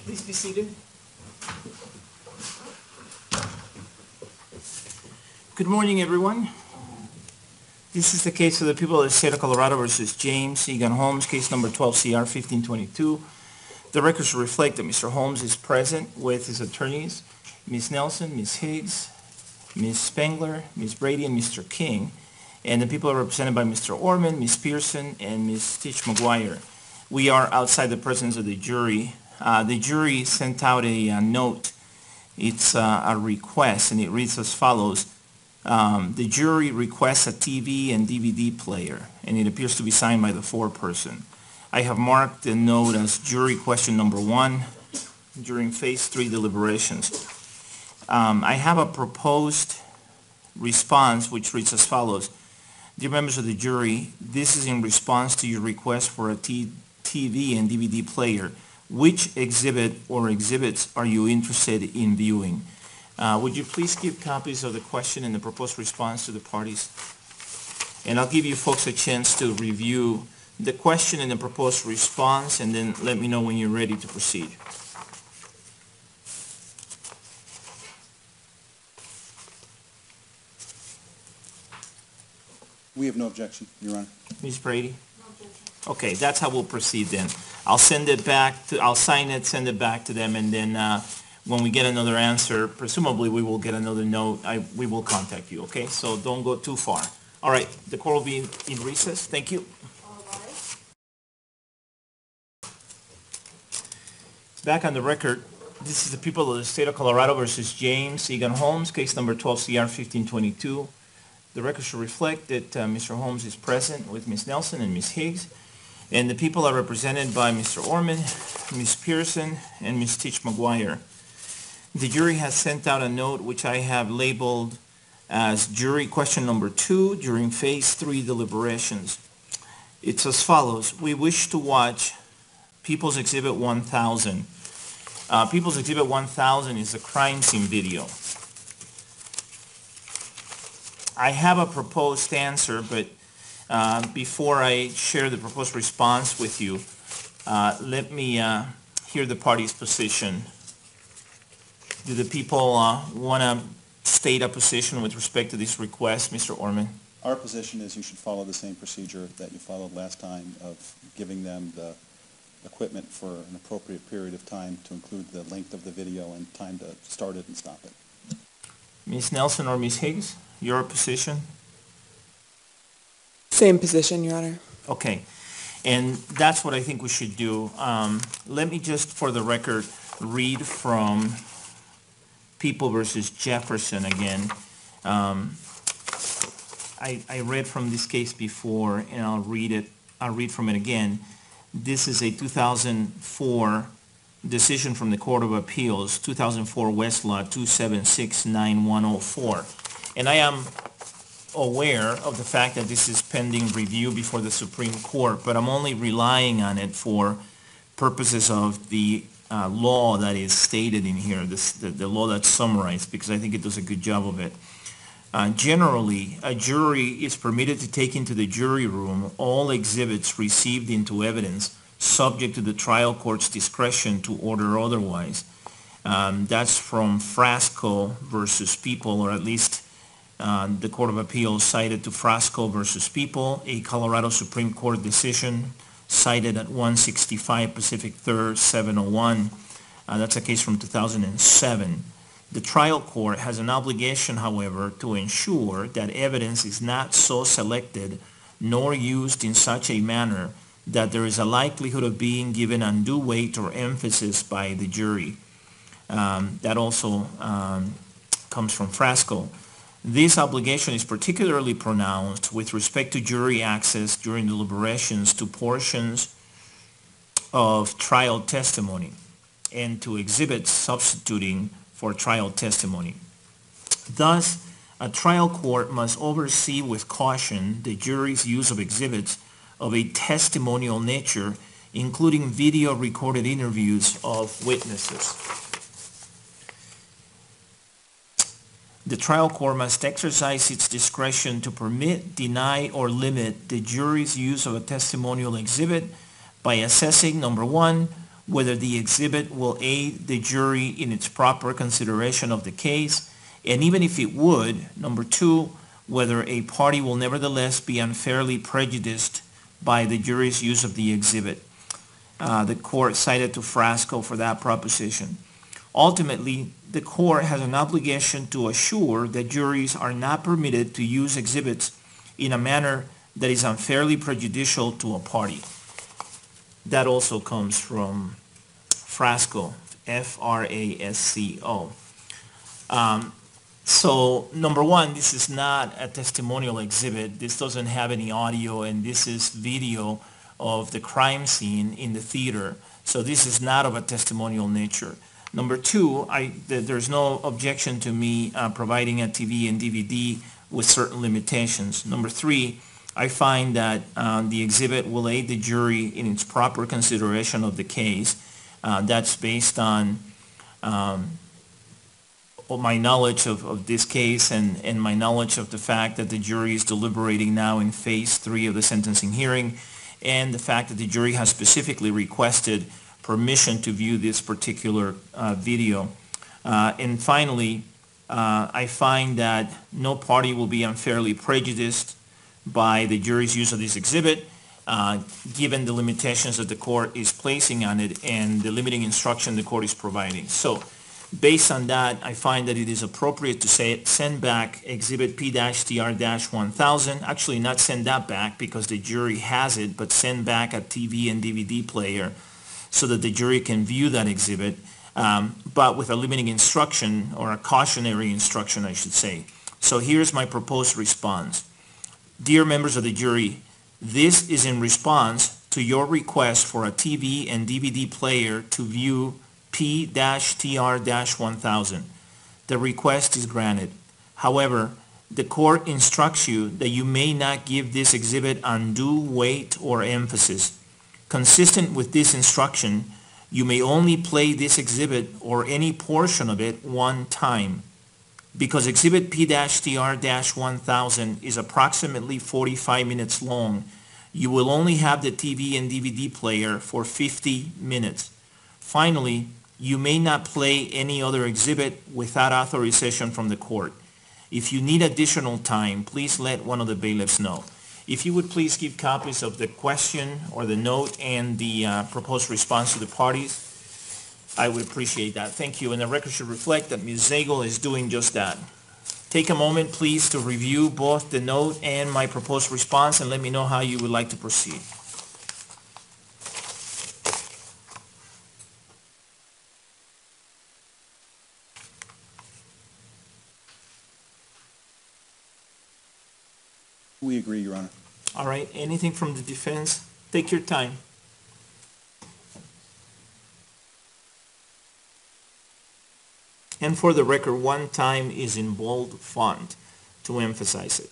Please be seated. Good morning, everyone. This is the case of the people of the state of Colorado versus James Egan Holmes, case number 12 CR 1522. The records reflect that Mr. Holmes is present with his attorneys, Ms. Nelson, Ms. Higgs, Ms. Spengler, Ms. Brady, and Mr. King. And the people are represented by Mr. Orman, Ms. Pearson, and Ms. Stitch McGuire. We are outside the presence of the jury. The jury sent out a note. It's a request, and it reads as follows. The jury requests a TV and DVD player, and it appears to be signed by the foreperson. I have marked the note as jury question number 1 during phase 3 deliberations. I have a proposed response which reads as follows. Dear members of the jury, this is in response to your request for a TV and DVD player. Which exhibit or exhibits are you interested in viewing? Would you please give copies of the question and the proposed response to the parties? And I'll give you folks a chance to review the question and the proposed response, and then let me know when you're ready to proceed. We have no objection, Your Honor. Ms. Brady? No objection. Okay, that's how we'll proceed then. I'll send it back to, I'll sign it, send it back to them, and then when we get another answer, presumably we will get another note. We will contact you, okay? So don't go too far. All right, the court will be in recess. Thank you. All rise. Back on the record, this is the people of the state of Colorado versus James Egan Holmes, case number 12 CR 1522. The record should reflect that Mr. Holmes is present with Ms. Nelson and Ms. Higgs, and the people are represented by Mr. Orman, Ms. Pearson, and Ms. Stitch McGuire. The jury has sent out a note which I have labeled as jury question number 2 during phase 3 deliberations. It's as follows. We wish to watch People's Exhibit 1000. People's Exhibit 1000 is a crime scene video. I have a proposed answer, but before I share the proposed response with you, let me hear the party's position. Do the people want to state a position with respect to this request, Mr. Orman? Our position is you should follow the same procedure that you followed last time of giving them the equipment for an appropriate period of time to include the length of the video and time to start it and stop it. Ms. Nelson or Ms. Higgs, your position? Same position, Your Honor. Okay, and that's what I think we should do. Let me just, for the record, read from People versus Jefferson again. I read from this case before, and I'll read from it again. This is a 2004 decision from the Court of Appeals, 2004 Westlaw 2769104. And I am aware of the fact that this is pending review before the Supreme Court, but I'm only relying on it for purposes of the law that is stated in here, the law that's summarized, because I think it does a good job of it. Generally, a jury is permitted to take into the jury room all exhibits received into evidence subject to the trial court's discretion to order otherwise. That's from Frasco versus People, or at least the Court of Appeals cited to Frasco versus People, a Colorado Supreme Court decision cited at 165 Pacific 3rd, 701. That's a case from 2007. The trial court has an obligation, however, to ensure that evidence is not so selected nor used in such a manner that there is a likelihood of being given undue weight or emphasis by the jury. That also comes from Frasco. This obligation is particularly pronounced with respect to jury access during deliberations to portions of trial testimony and to exhibits substituting for trial testimony. Thus, a trial court must oversee with caution the jury's use of exhibits of a testimonial nature, including video recorded interviews of witnesses. The trial court must exercise its discretion to permit, deny, or limit the jury's use of a testimonial exhibit by assessing, number one, whether the exhibit will aid the jury in its proper consideration of the case, and even if it would, number two, whether a party will nevertheless be unfairly prejudiced by the jury's use of the exhibit. The court cited to Frasco for that proposition. Ultimately, the court has an obligation to assure that juries are not permitted to use exhibits in a manner that is unfairly prejudicial to a party. That also comes from Frasco, F-R-A-S-C-O. So, number one, this is not a testimonial exhibit. This doesn't have any audio, and this is video of the crime scene in the theater. So this is not of a testimonial nature. Number two, there's no objection to me providing a TV and DVD with certain limitations. Number three, I find that the exhibit will aid the jury in its proper consideration of the case. That's based on my knowledge of this case and my knowledge of the fact that the jury is deliberating now in phase 3 of the sentencing hearing, and the fact that the jury has specifically requested permission to view this particular video. And finally, I find that no party will be unfairly prejudiced by the jury's use of this exhibit, given the limitations that the court is placing on it and the limiting instruction the court is providing. So, based on that, I find that it is appropriate to send back Exhibit P-TR-1000, actually not send that back because the jury has it, but send back a TV and DVD player so that the jury can view that exhibit, but with a limiting instruction, or a cautionary instruction, I should say. So here's my proposed response. Dear members of the jury, this is in response to your request for a TV and DVD player to view P-TR-1000. The request is granted. However, the court instructs you that you may not give this exhibit undue weight or emphasis. Consistent with this instruction, you may only play this exhibit or any portion of it one time. Because Exhibit P-TR-1000 is approximately 45 minutes long, you will only have the TV and DVD player for 50 minutes. Finally, you may not play any other exhibit without authorization from the court. If you need additional time, please let one of the bailiffs know. If you would please give copies of the question or the note and the proposed response to the parties, I would appreciate that. Thank you. And the record should reflect that Ms. Zagel is doing just that. Take a moment, please, to review both the note and my proposed response and let me know how you would like to proceed. We agree, Your Honor. All right. Anything from the defense? Take your time. And for the record, one time is in bold font to emphasize it.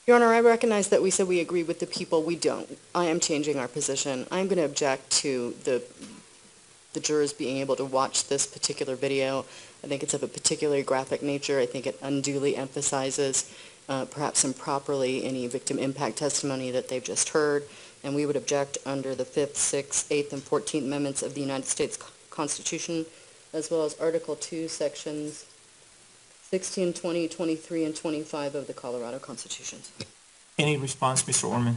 Your Honor, I recognize that we said we agree with the people. We don't. I am changing our position. I'm going to object to the jurors being able to watch this particular video. I think it's of a particularly graphic nature. I think it unduly emphasizes, perhaps improperly, any victim impact testimony that they've just heard. And we would object under the 5th, 6th, 8th, and 14th Amendments of the United States Constitution, as well as Article 2, Sections 16, 20, 23, and 25 of the Colorado Constitution. Any response, Mr. Orman?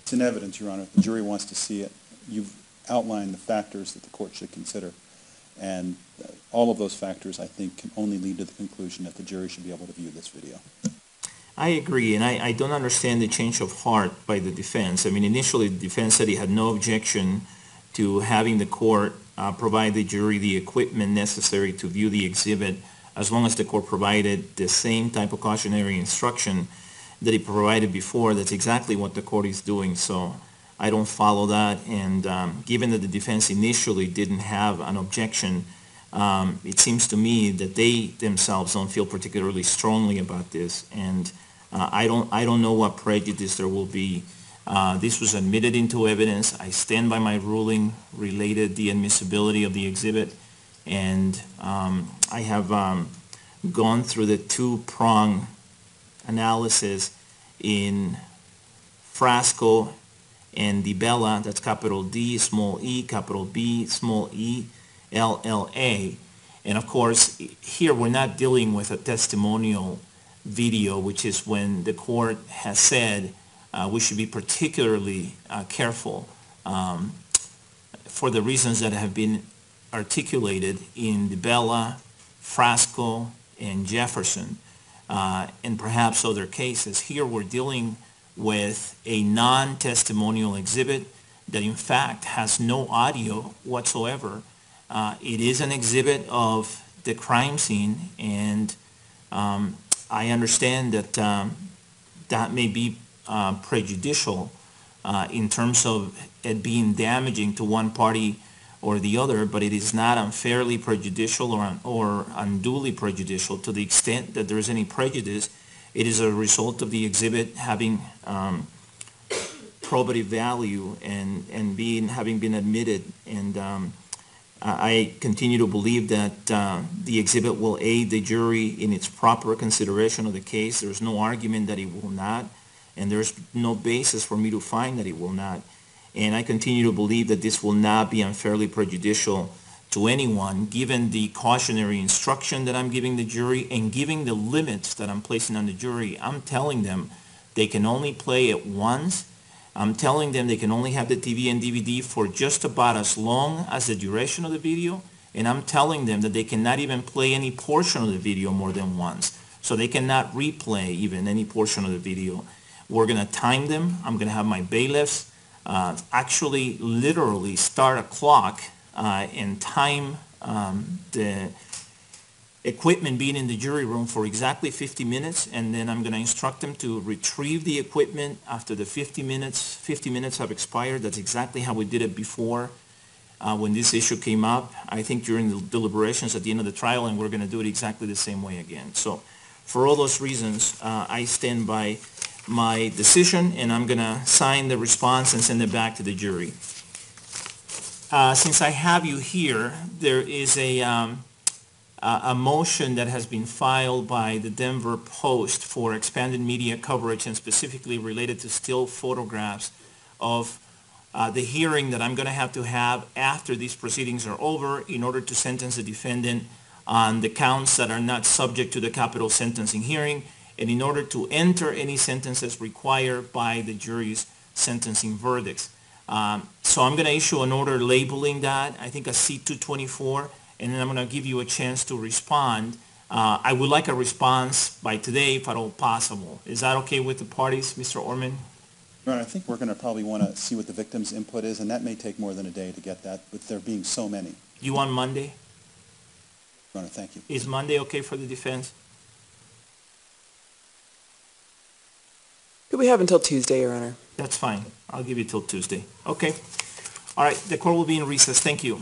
It's in evidence, Your Honor. The jury wants to see it. You've outlined the factors that the court should consider. And all of those factors, I think, can only lead to the conclusion that the jury should be able to view this video. I agree, and I don't understand the change of heart by the defense. I mean, initially the defense said he had no objection to having the court provide the jury the equipment necessary to view the exhibit, as long as the court provided the same type of cautionary instruction that it provided before. That's exactly what the court is doing. So I don't follow that. And given that the defense initially didn't have an objection It seems to me that they themselves don't feel particularly strongly about this, and I don't know what prejudice there will be. This was admitted into evidence. I stand by my ruling related the admissibility of the exhibit, and I have gone through the two-prong analysis in Frasco and DiBella, that's capital D, small e, capital B, small e, LLA. And of course, here we're not dealing with a testimonial video, which is when the court has said we should be particularly careful for the reasons that have been articulated in DiBella, Frasco, and Jefferson, and perhaps other cases. Here we're dealing with a non-testimonial exhibit that in fact has no audio whatsoever. It is an exhibit of the crime scene, and I understand that that may be prejudicial in terms of it being damaging to one party or the other, but it is not unfairly prejudicial or unduly prejudicial. To the extent that there is any prejudice, it is a result of the exhibit having probative value and having been admitted. And I continue to believe that the exhibit will aid the jury in its proper consideration of the case. There's no argument that it will not, and there's no basis for me to find that it will not. And I continue to believe that this will not be unfairly prejudicial to anyone, given the cautionary instruction that I'm giving the jury and giving the limits that I'm placing on the jury. I'm telling them they can only play it once. I'm telling them they can only have the TV and DVD for just about as long as the duration of the video. And I'm telling them that they cannot even play any portion of the video more than once. So they cannot replay even any portion of the video. We're going to time them. I'm going to have my bailiffs actually literally start a clock and time the equipment being in the jury room for exactly 50 minutes, and then I'm going to instruct them to retrieve the equipment after the 50 minutes have expired. That's exactly how we did it before when this issue came up, I think during the deliberations at the end of the trial, and we're going to do it exactly the same way again. So for all those reasons, I stand by my decision, and I'm going to sign the response and send it back to the jury. Since I have you here, there is a motion that has been filed by the Denver Post for expanded media coverage, and specifically related to still photographs of the hearing that I'm going to have after these proceedings are over in order to sentence the defendant on the counts that are not subject to the capital sentencing hearing, and in order to enter any sentences required by the jury's sentencing verdicts. So I'm going to issue an order labeling that, I think a C-224, and then I'm going to give you a chance to respond. I would like a response by today, if at all possible. Is that okay with the parties, Mr. Orman? Your Honor, I think we're going to probably want to see what the victim's input is, and that may take more than a day to get that, with there being so many. You want Monday? Your Honor, thank you. Is Monday okay for the defense? We have until Tuesday, Your Honor. That's fine. I'll give you till Tuesday. Okay. All right. The court will be in recess. Thank you.